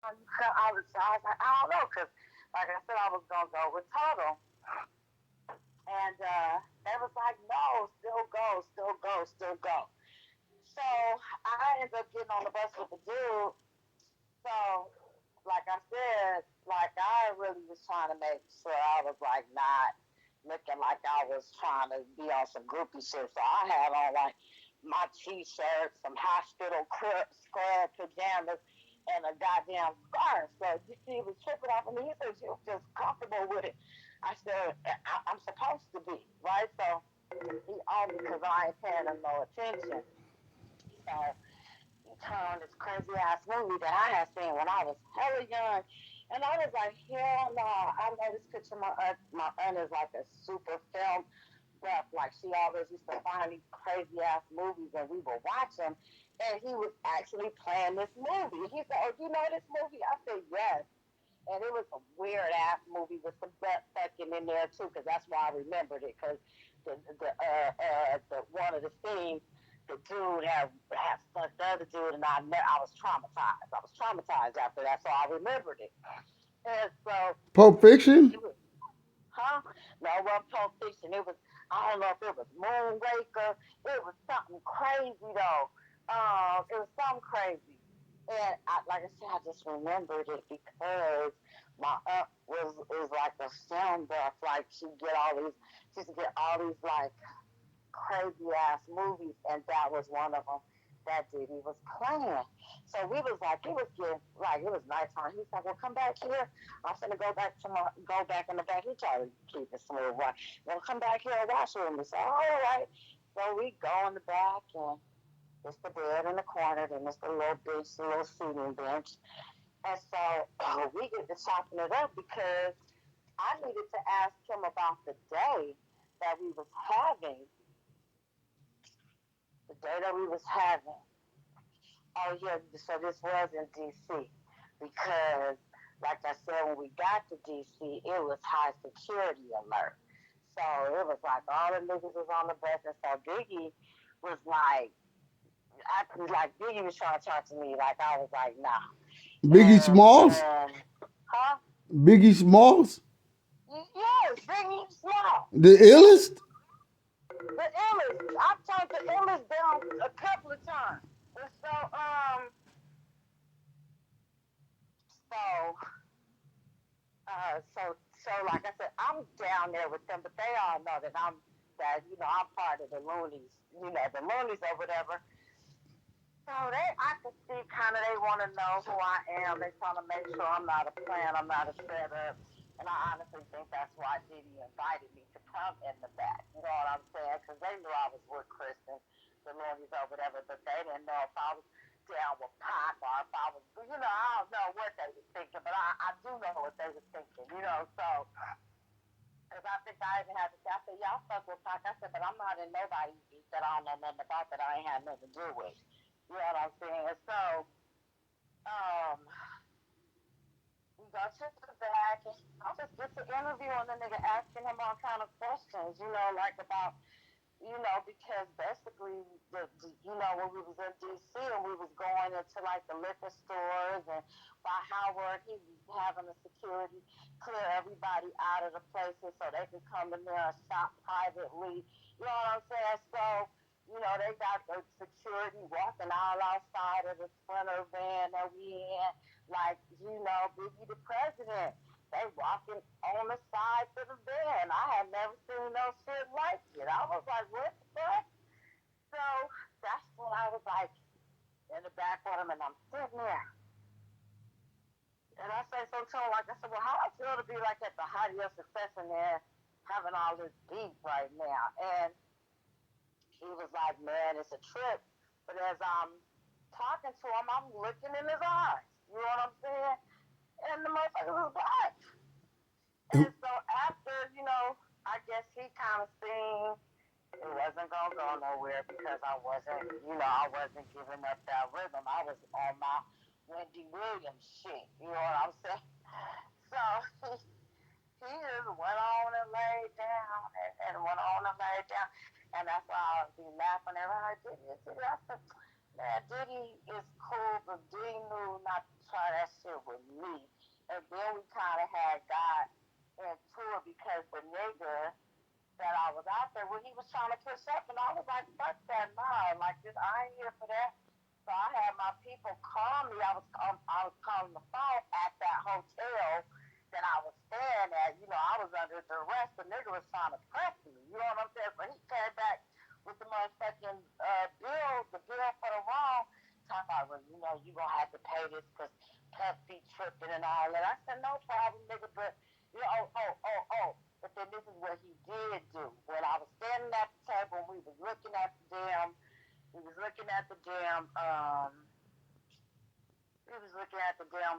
I was like, I don't know, because like I said, I was gonna go with Total, and they was like, no, still go, still go, still go. So I ended up getting on the bus with the dude. So like I said, like I really was trying to make sure I was like not looking like I was trying to be on some groupie shit. So I had on like my t-shirt, some hospital scrub pajamas, and a goddamn scarf. So he was tripping off of me. He said, "You just comfortable with it?" I said, "I'm supposed to be, right?" So he on me because I ain't paying him no attention. So he turned on this crazy ass movie that I had seen when I was hella young. And I was like, hell no. I know this picture. My aunt is like a super film buff. Like she always used to find these crazy ass movies and we would watch them. And he was actually playing this movie. He said, "Oh, you know this movie?" I said, "Yes." And it was a weird ass movie with some butt fucking in there too, because that's why I remembered it. Because the one of the scenes, the dude had fucked the other dude, and I was traumatized. I was traumatized after that, so I remembered it. And so Pulp Fiction? it was, huh? No, it wasn't Pulp Fiction. It was, I don't know if it was Moonraker. It was something crazy though. It was something crazy. And like I said, I just remembered it because my aunt was like a film buff. Like she used to get all these like crazy ass movies, and that was one of them that Diddy was playing. So we was like, it was getting like it was nighttime. He's like, "Well, come back here. I'm finna go back in the back." He tried to keep it smooth, right? "Well, come back here and watch with me." So all right. So we go in the back, and it's the bed in the corner, then it's the little bench, the little seating bench. And so we get to chopping it up because I needed to ask him about the day that we was having, the day that we was having. Oh yeah, so this was in DC because, like I said, when we got to DC, it was high security alert. So it was like all the niggas was on the bus, and so Biggie was like, Biggie was trying to talk to me, like I was like, nah. Biggie Smalls? And huh? Biggie Smalls? Yes, Biggie Small. The illest? The illest. I've turned the illest down a couple of times. And so like I said, I'm down there with them, but they all know I'm part of the loonies, the loonies or whatever. So I can see kind of they want to know who I am. They trying to make sure I'm not a plan, I'm not a setup. And I honestly think that's why Diddy invited me to come in the back. You know what I'm saying? Because they knew I was with Kristen, the loonies or whatever, but they didn't know if I was down with Pac or if I was, I don't know what they was thinking, but I do know what they was thinking, so. Because I think I even had to say, I said, "Y'all fuck with Pac." I said, "But I'm not in nobody's beef that I don't know nothing about that I ain't had nothing to do with." You know what I'm saying? So, um, we go to the back, and I just get to interviewing the nigga, asking him all kind of questions, like about because basically, when we was in DC and we was going into like the liquor stores and by Howard, he was having the security clear everybody out of the places so they could come in there and shop privately. You know what I'm saying? So, they got the security walking all outside of the Sprinter van that we in, like, Biggie the president. They walking on the sides of the van. I had never seen no shit like it. I was like, what the fuck? So that's when I was like in the back with him, and I'm sitting there. And I say so to him, like I said, "Well, how I feel to be like at the height of your success and then having all this beef right now?" And he was like, "Man, it's a trip." But as I'm talking to him, I'm looking in his eyes. You know what I'm saying? And the motherfucker was black. And so after, I guess he kind of seen it wasn't gonna go nowhere because I wasn't giving up that rhythm. I was on my Wendy Williams shit. You know what I'm saying? So he just went on and laid down and went on and laid down. And that's why I would be laughing every time. Diddy. I said, "Man, Diddy is cool, but Diddy knew not to try that shit with had got into it because the nigga that I was out there when he was trying to push up, and I was like, fuck that, nah, like this, I ain't here for that. So I had my people call me. I was calling the phone at that hotel that I was staying at. You know, I was under duress. The nigga was trying to press me. You know what I'm saying? So he came back with the motherfucking the bill for the wrong. Talk about, well, you know, you gonna have to pay this because Puff be tripping and all that. I said, no problem, nigga, but you know, oh. But then this is what he did do. When I was standing at the table, we was looking at the damn, we was looking at the damn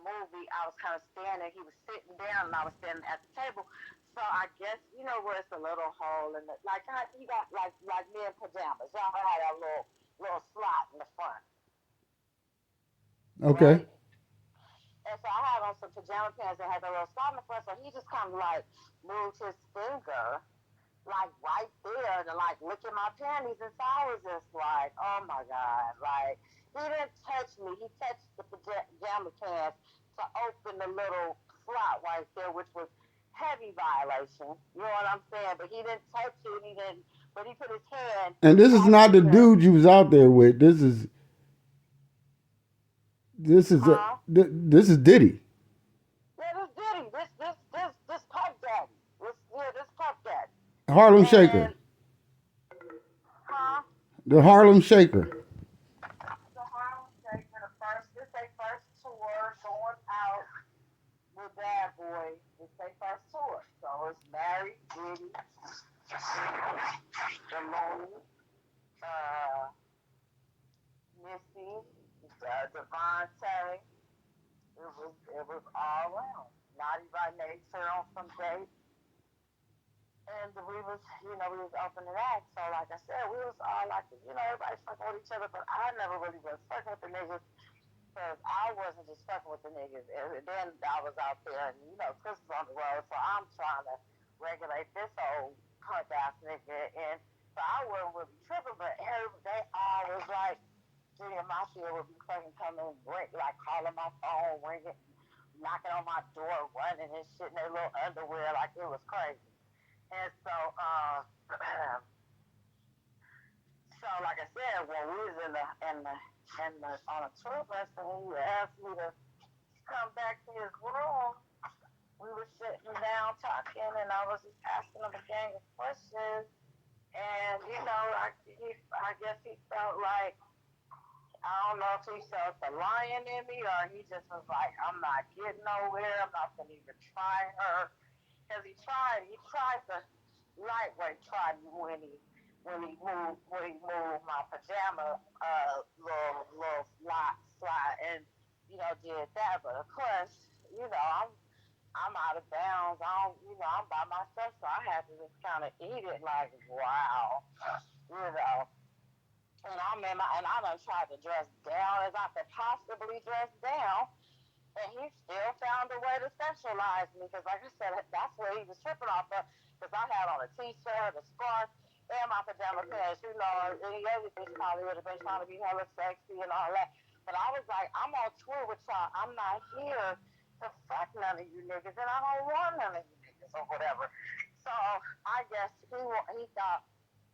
movie. I was kind of standing. He was sitting down, and I was standing at the table. So I guess you know where it's a little hole in it. Like you got like men pajamas. Y'all had a little slot in the front, Okay. right? And so I had on some pajama pants that had a little slot in the front. So he just kind of like moved his finger like right there to like look at my panties, and so I was just like, oh my god, like he didn't touch me. He touched the pajama pants to open the little slot right there, which was heavy violation. You know what I'm saying? But he didn't touch it. He didn't. But he put his hand And this is right not the there. dude you was out there with. This is Diddy. Yeah, this Diddy, this Puff Daddy, this Puff Daddy, Harlem and Shaker. huh? The Harlem Shaker. The Harlem Shake for the first, this their first tour going out with Bad Boy. It's their first tour. So it's Mary, Diddy, Delone, uh, Missy, Devontae. It was all around. Naughty by Nature on some dates. And we was opening act. So like I said, we was all like, everybody fucking with each other, but I never really was fucking with the niggas because I wasn't just fucking with the niggas. And then I was out there, and Chris was on the road, so I'm trying to regulate this old punk ass nigga, and so I wasn't really tripping. But they all was like, Judy and Mafia would be fucking coming, like calling my phone, ringing, knocking on my door, running and shit in their little underwear, like it was crazy. And so, so like I said, when we was in the on a tour bus, and he asked me to come back to his room, we were sitting down talking, and I was just asking him a gang of questions, and I guess he felt like, I don't know if he felt the lion in me, or he just was like, I'm not getting nowhere, I'm not gonna even try her, because he tried to lightweight try me when he moved my pajama little slide, and did that. But of course, I'm out of bounds. I'm by myself, so I had to just kind of eat it like, wow, you know. And I done tried to dress down as I could possibly dress down, and he still found a way to sexualize me. Because, like I said, that's where he was tripping off of. Because I had on a t-shirt, a scarf, and my pajama pants. Any other bitch probably would have been trying to be hella sexy and all that. But I was like, I'm on tour with y'all. I'm not here to fuck none of you niggas, and I don't want none of you niggas or whatever. So I guess he thought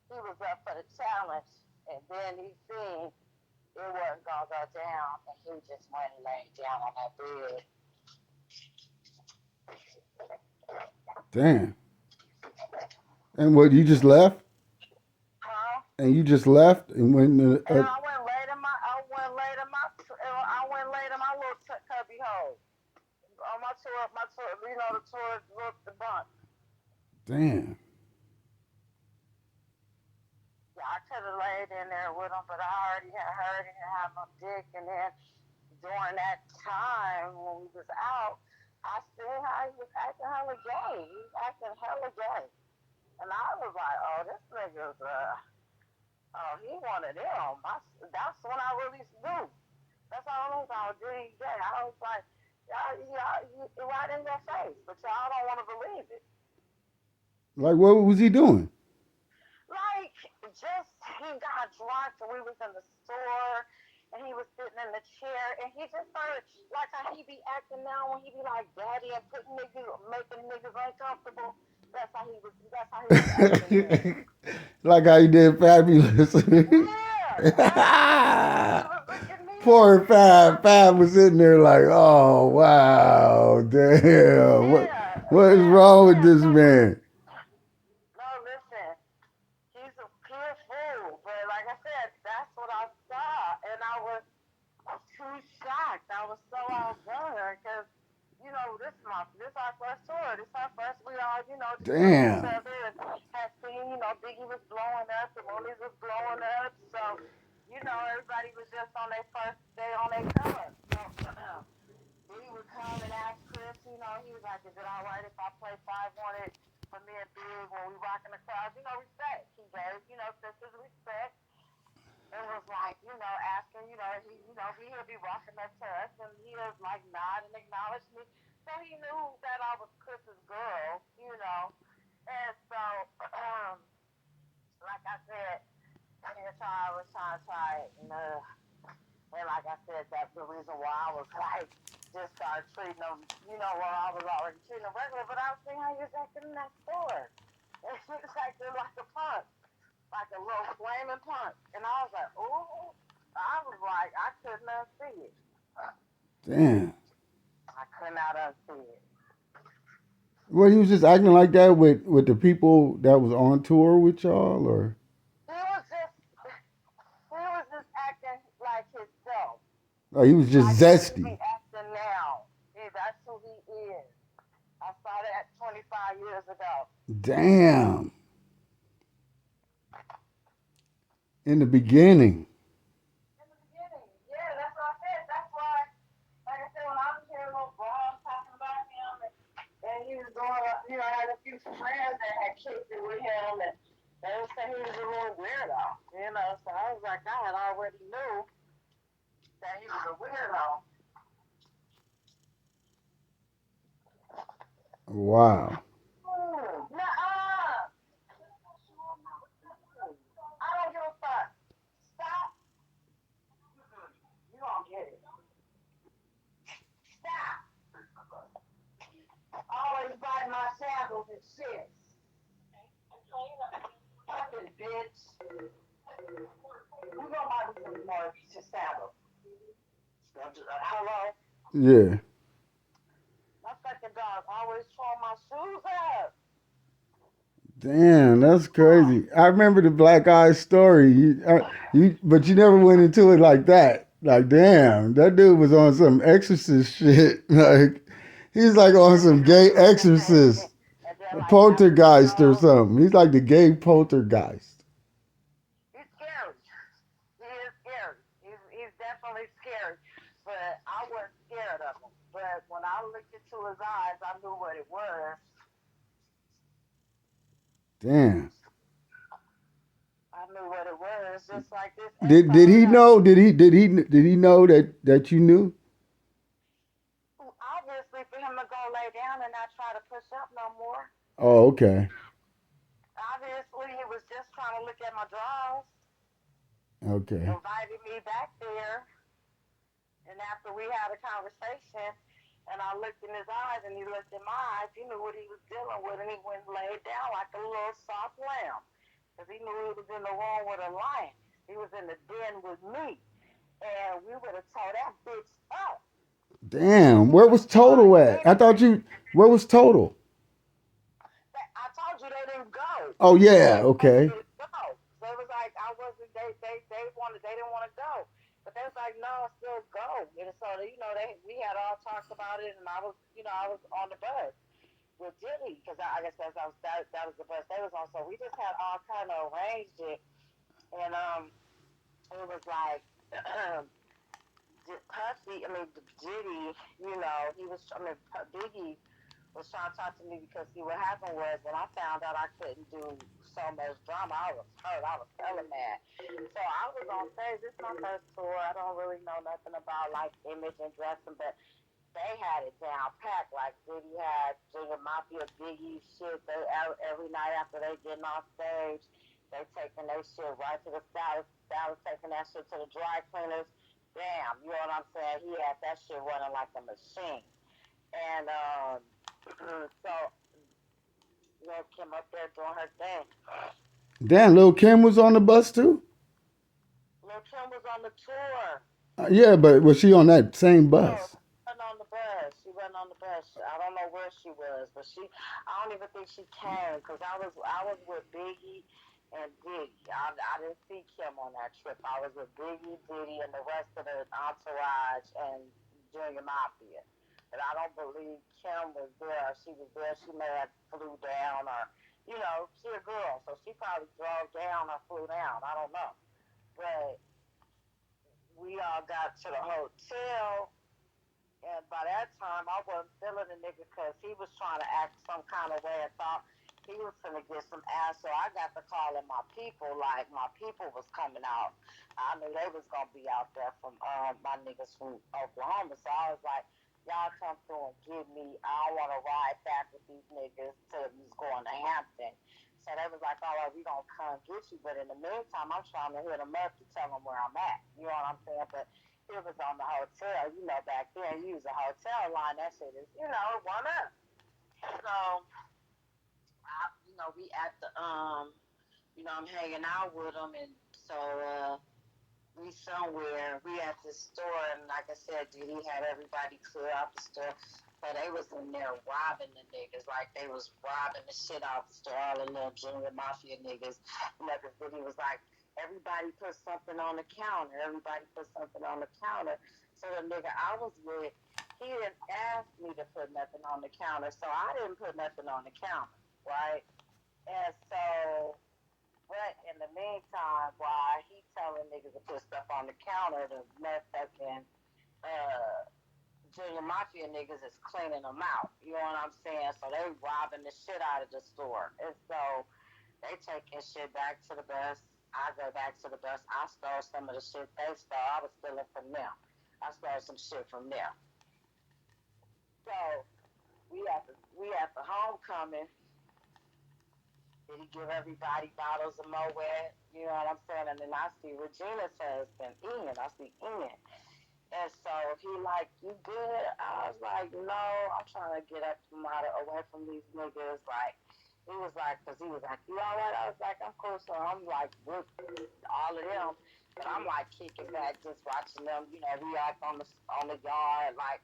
he was up for the challenge, and then he seen it wasn't gonna go down, and he just went and laid down on that bed. Damn. And what, you just left? Huh? And you just left and went And I went laid in my little cubby hole on my tour, the tour, the bunk. damn. Yeah, I could have laid in there with him, but I already had heard he didn't have no dick, and then during that time when we was out, I seen how he was acting hella gay. He was acting hella gay. And I was like, oh, this nigga's, oh, he one of them. That's when I really knew. That's all I was like, dude, gay. I was like, y'all, right in your face, but y'all don't want to believe it. Like, what was he doing? Like, just, he got drunk, and we was in the store, and he was sitting in the chair, and he just started like how he be acting now when he be like daddy and putting niggas, making niggas uncomfortable. That's how he was. That's how he was acting then. Like how you did Fabulous. Yeah, and he was looking me at Poor me. Fab. Fab was sitting there like, oh wow, damn. Yeah, What is yeah, wrong with yeah. this So man? no, listen. He's a pure fool. But like I said, that's what I saw, and I was too shocked. I was so outdone because this our first tour. This our first. We all just know each Damn. other and had seen. Biggie was blowing up, the Moonies was blowing up, so everybody was just on their first day on their come up. So Diddy would come and ask Chris. He was like, "Is it all right if I play 500 for me and Big when we rocking the crowd?" Respect. He gave Chris his respect. It was like, asking, he'll be walking up to us and he'll like nod and acknowledge me. So he knew that I was Chris's girl. And so, like I said, I was trying to try it. And like I said, that's the reason why I was like, just started treating him, well, I was already treating him regular, but I was seeing how he was acting in that store. And he was acting like a punk, like a little flaming punk. And I was like, ooh. I was like, I could not see it. Damn. I could not unsee it. Well, he was just acting like that with the people that was on tour with y'all, or He was just acting like himself, he was just like how he be zesty. acting now. That's who he is. I saw that 25 years ago. Damn. In the beginning. In the beginning, yeah, that's what I said. That's why, like I said, when I was hearing little Brown talking about him, and he was going, I had a few friends that had kicked it with him, and they would say he was a little weirdo. So I was like, I had already knew that he was a weirdo. Wow. Nuh-uh. I don't give a fuck. Stop. You don't get it. Stop. Always buy my sandals and shit. Fucking bitch. You gonna buy me some more sandals. Hello? Yeah. My fucking dog always throwing my shoes up. Damn, that's crazy. I remember the Black Eyes story. But you never went into it like that. Like, damn, that dude was on some exorcist shit. Like, he's like on some gay exorcist, And then, a like, after the poltergeist or show, something. He's like the gay poltergeist. he's scary. He is scary. He's definitely scary. But I wasn't scared of him. But when I looked into his eyes, I knew what it was. Damn. I knew what it was. Just like this Did ex-con he got know? Did he know that you knew? obviously for him to go lay down and not try to push up no more. Oh, okay. Obviously, he was just trying to look at my drawers, Okay. invited me back there, and after we had a conversation, and I looked in his eyes and he looked in my eyes, he knew what he was dealing with, and he went and laid down like a little soft lamb, because he knew he was in the room with a lion. He was in the den with me, and we would have tore that bitch up. Damn. He Where would was have tried Total at? I thought anything. you. Where was Total? I told you they didn't go. Oh yeah. They wanted Okay. me to go. So it was like I wasn't. They didn't want to go, but they was like, no, still go. And so we had all talked about it, and I was on the bus with Diddy because I guess that was the bus they was on. So we just had all kind of arranged it, and it was like. Puffy, I mean Diddy, he was. I mean Biggie was trying to talk to me because see what happened was when I found out I couldn't do so much drama, I was hurt. I was hella mad. So I was on stage. This is my first tour. I don't really know nothing about like image and dressing, but they had it down packed. Like Diddy had Junior Mafia, Biggie shit. They every night after they getting off stage, they taking their shit right to the stylist taking that shit to the dry cleaners. damn, you know what I'm saying? He had that shit running like a machine. And so Lil Kim up there doing her thing. Damn, Lil Kim was on the bus too. Lil Kim was on the tour. Yeah, but was she on that same No, bus? she wasn't on the bus. She wasn't on the bus. I don't know where she was, but I don't even think she came because I was with Biggie and Diddy. I didn't see Kim on that trip. I was with Biggie, Diddy, and the rest of the entourage and Junior Mafia. But I don't believe Kim was there. If she was there, she may have flew down or, she a girl, so she probably drove down or flew down. I don't know. But we all got to the hotel. And by that time, I wasn't feeling the nigga because he was trying to act some kind of way and thought he was going to get some ass. So I got to calling my people, like my people was coming out. I knew they was going to be out there from my niggas from Oklahoma. So I was like, y'all come through and get me. I don't want to ride back with these niggas till he's going to Hampton. So they was like, all right, we going to come get you. But in the meantime, I'm trying to hit them up to tell them where I'm at. You know what I'm saying? But it was on the hotel. Back then you use a hotel line. That shit is, one up. So, we at the I'm hanging out with them, and so we somewhere. We at the store, and like I said, Diddy had everybody clear out the store. So they was in there robbing the niggas, like they was robbing the shit out the store. All the little junior mafia niggas. Because Diddy was like, everybody put something on the counter. Everybody put something on the counter. So the nigga I was with, he didn't ask me to put nothing on the counter, so I didn't put nothing on the counter, right? And so, but in the meantime, while he telling niggas to put stuff on the counter, the motherfucking uh, junior mafia niggas is cleaning them out. You know what I'm saying? So they robbing the shit out of the store, and so they taking shit back to the bus. I go back to the bus. I stole some of the shit they stole. I was stealing from them. I stole some shit from them. So we at the homecoming. Did he give everybody bottles of Moet? You know what I'm saying? And then I see Regina's husband, Ian. I see Ian. And so he like, you good? I was like, no, I'm trying to get up from away from these niggas. Like, he was like, because he was like, you all right? I was like, I'm cool. So I'm like, with all of them. But I'm like kicking back, just watching them, react on the yard. Like,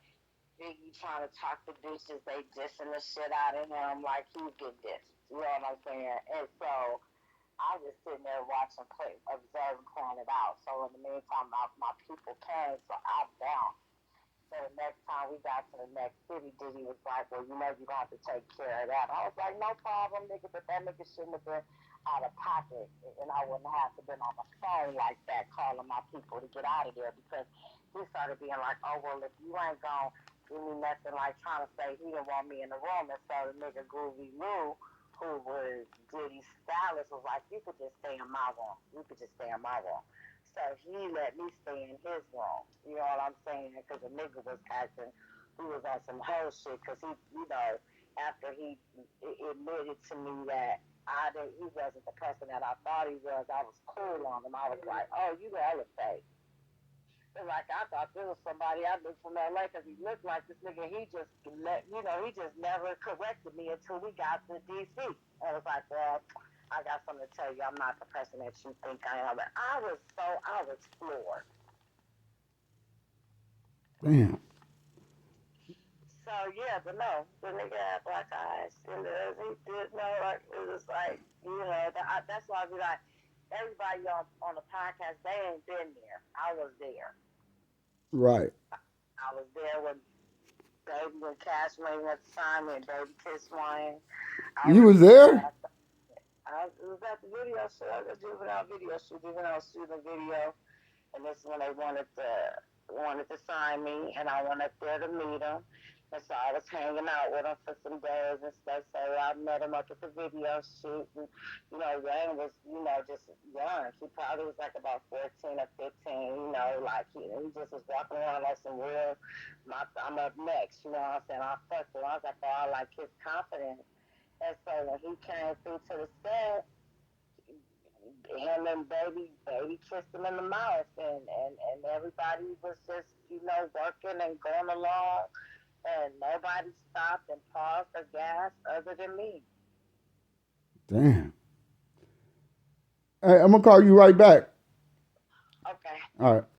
Biggie trying to talk to bitches, they dissing the shit out of him. Like, he's getting dissed. You know what I'm saying? And so I was just sitting there watching, observing, playing it out. So in the meantime, my people came, so I bounced. So the next time we got to the next city, Diddy was like, well, you're going to have to take care of that. I was like, no problem, nigga, but that nigga shouldn't have been out of pocket. And I wouldn't have to been on the phone like that calling my people to get out of there because he started being like, oh, well, if you ain't going to give me nothing, like trying to say he didn't want me in the room. And so the nigga Groovy Lou, who was Diddy's stylist, was like, you could just stay in my room. You could just stay in my room. So he let me stay in his room. You know what I'm saying? Because the nigga was acting, he was on some whole shit. Because after he admitted to me that he wasn't the person that I thought he was, I was cool on him. I was like, oh, you hella fake. Like I thought this was somebody I knew from LA because he looked like this nigga. He just never corrected me until we got to DC. I was like, well, I got something to tell you. I'm not the person that you think I am. And I was floored. Damn. So yeah, but no, the nigga had black eyes, and he did know. Like it was like that's why I be like, everybody on the podcast, they ain't been there. I was there. Right. I was there when Baby and Cash Money at the time and Baby Kiss Wine. I You was was there. there? It was at the video show, the juvenile video shoot. Juvenile shooting a video, and this is when they wanted to sign me, and I went up there to meet them. And so I was hanging out with him for some days and stuff. So I met him up at the video shoot. And, Wayne was, just young. He probably was like about 14 or 15, like he just was walking around like some real, I'm up next, you know what I'm saying? I fucked with him. I was like, oh, I like his confidence. And so when he came through to the set, him and baby kissed him in the mouth, and everybody was just working and going along, and nobody stopped and paused or gasped other than me. Damn. Hey, I'm gonna call you right back. Okay. All right.